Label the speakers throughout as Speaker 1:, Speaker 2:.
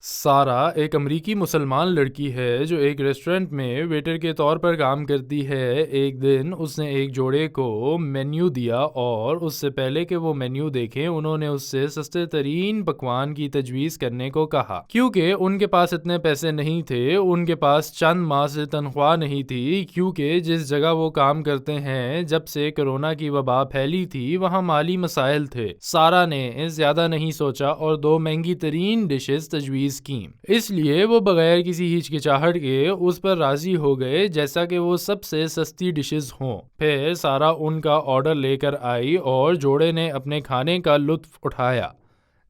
Speaker 1: سارا ایک امریکی مسلمان لڑکی ہے جو ایک ریسٹورنٹ میں ویٹر کے طور پر کام کرتی ہے۔ ایک دن اس نے ایک جوڑے کو مینیو دیا اور اس سے پہلے کہ وہ مینیو دیکھیں انہوں نے اس سے سستے ترین پکوان کی تجویز کرنے کو کہا، کیونکہ ان کے پاس اتنے پیسے نہیں تھے۔ ان کے پاس چند ماہ سے تنخواہ نہیں تھی، کیونکہ جس جگہ وہ کام کرتے ہیں جب سے کرونا کی وبا پھیلی تھی وہاں مالی مسائل تھے۔ سارا نے زیادہ نہیں سوچا اور 2 مہنگی ترین ڈشز تجویز کی، اس لیے وہ بغیر کسی ہچکچاہٹ کے اس پر راضی ہو گئے جیسا کہ وہ سب سے سستی ڈشز ہوں۔ پھر سارا ان کا آرڈر لے کر آئی اور جوڑے نے اپنے کھانے کا لطف اٹھایا۔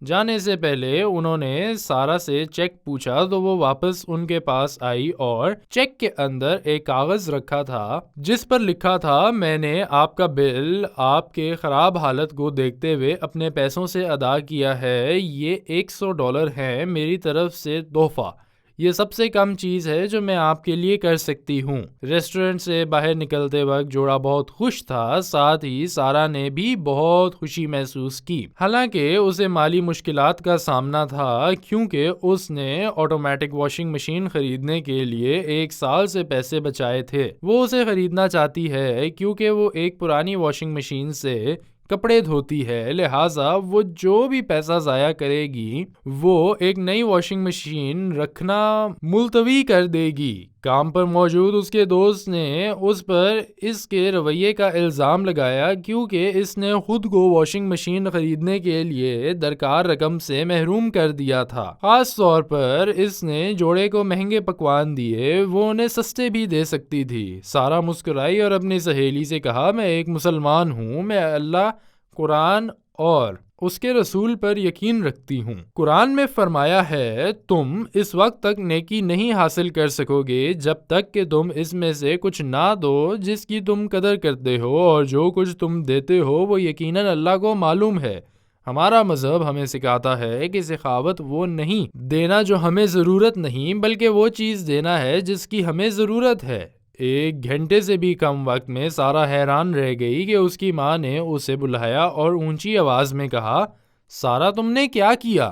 Speaker 1: جانے سے پہلے انہوں نے سارا سے چیک پوچھا تو وہ واپس ان کے پاس آئی اور چیک کے اندر ایک کاغذ رکھا تھا جس پر لکھا تھا، میں نے آپ کا بل آپ کے خراب حالت کو دیکھتے ہوئے اپنے پیسوں سے ادا کیا ہے، یہ $100 ہے میری طرف سے تحفہ، یہ سب سے کم چیز ہے جو میں آپ کے لیے کر سکتی ہوں۔ ریسٹورنٹ سے باہر نکلتے وقت جوڑا بہت خوش تھا، ساتھ ہی سارا نے بھی بہت خوشی محسوس کی، حالانکہ اسے مالی مشکلات کا سامنا تھا کیونکہ اس نے آٹومیٹک واشنگ مشین خریدنے کے لیے 1 سال سے پیسے بچائے تھے۔ وہ اسے خریدنا چاہتی ہے کیونکہ وہ ایک پرانی واشنگ مشین سے کپڑے دھوتی ہے، لہٰذا وہ جو بھی پیسہ ضائع کرے گی وہ ایک نئی واشنگ مشین رکھنا ملتوی کر دے گی۔ کام پر موجود اس کے دوست نے اس پر اس کے رویے کا الزام لگایا کیونکہ اس نے خود کو واشنگ مشین خریدنے کے لیے درکار رقم سے محروم کر دیا تھا۔ خاص طور پر اس نے جوڑے کو مہنگے پکوان دیے، وہ انہیں سستے بھی دے سکتی تھی۔ سارا مسکرائی اور اپنی سہیلی سے کہا، میں ایک مسلمان ہوں، میں اللہ، قرآن اور اس کے رسول پر یقین رکھتی ہوں۔ قرآن میں فرمایا ہے، تم اس وقت تک نیکی نہیں حاصل کر سکو گے جب تک کہ تم اس میں سے کچھ نہ دو جس کی تم قدر کرتے ہو، اور جو کچھ تم دیتے ہو وہ یقیناً اللہ کو معلوم ہے۔ ہمارا مذہب ہمیں سکھاتا ہے کہ سخاوت وہ نہیں دینا جو ہمیں ضرورت نہیں، بلکہ وہ چیز دینا ہے جس کی ہمیں ضرورت ہے۔ 1 گھنٹے سے بھی کم وقت میں سارا حیران رہ گئی کہ اس کی ماں نے اسے بلایا اور اونچی آواز میں کہا، سارا تم نے کیا کیا؟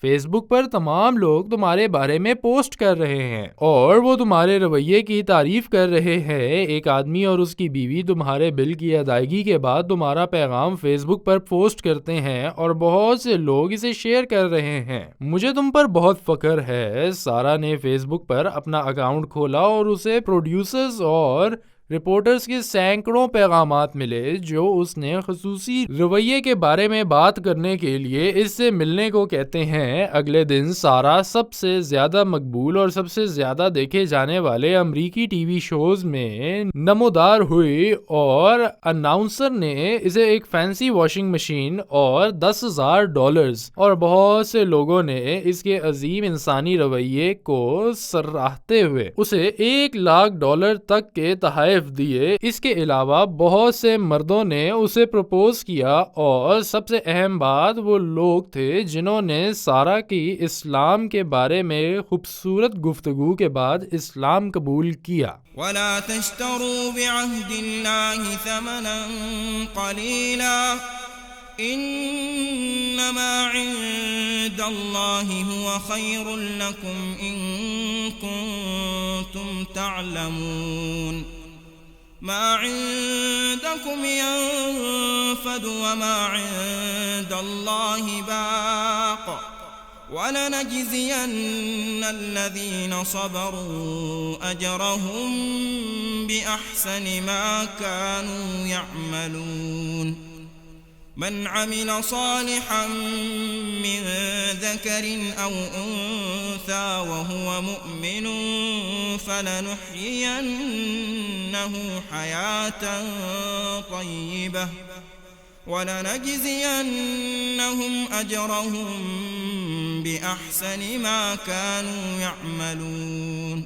Speaker 1: فیس بک پر تمام لوگ تمہارے بارے میں پوسٹ کر رہے ہیں اور وہ تمہارے رویے کی تعریف کر رہے ہیں۔ ایک آدمی اور اس کی بیوی تمہارے بل کی ادائیگی کے بعد تمہارا پیغام فیس بک پر پوسٹ کرتے ہیں اور بہت سے لوگ اسے شیئر کر رہے ہیں، مجھے تم پر بہت فخر ہے۔ سارا نے فیس بک پر اپنا اکاؤنٹ کھولا اور اسے پروڈیوسرز اور رپورٹرز کے سینکڑوں پیغامات ملے جو اس نے خصوصی رویے کے بارے میں بات کرنے کے لیے اس سے ملنے کو کہتے ہیں۔ اگلے دن سارا سب سے زیادہ مقبول اور سب سے زیادہ دیکھے جانے والے امریکی ٹی وی شوز میں نمودار ہوئی اور اناؤنسر نے اسے ایک فینسی واشنگ مشین اور $10,000 اور بہت سے لوگوں نے اس کے عظیم انسانی رویے کو سراہتے ہوئے اسے $1,00,000 تک کے تحائف دیے۔ اس کے علاوہ بہت سے مردوں نے اسے پرپوز کیا اور سب سے اہم بات وہ لوگ تھے جنہوں نے سارا کی اسلام کے بارے میں خوبصورت گفتگو کے بعد اسلام قبول کیا۔
Speaker 2: وَلَا تَشْتَرُوا بِعَهْدِ اللَّهِ ثَمَنًا قَلِيلًا إِنَّمَا عِندَ اللَّهِ هُوَ خَيْرٌ لَكُمْ إِن كُنتُمْ تَعْلَمُونَ ما عندكم ينفد وما عند الله باق ولنجزين الذين صبروا أجرهم بأحسن ما كانوا يعملون من عمل صالحا من ذكر أو أنثى وهو مؤمن فلنحيينه حياة طيبة ولنجزينهم أجرهم بأحسن ما كانوا يعملون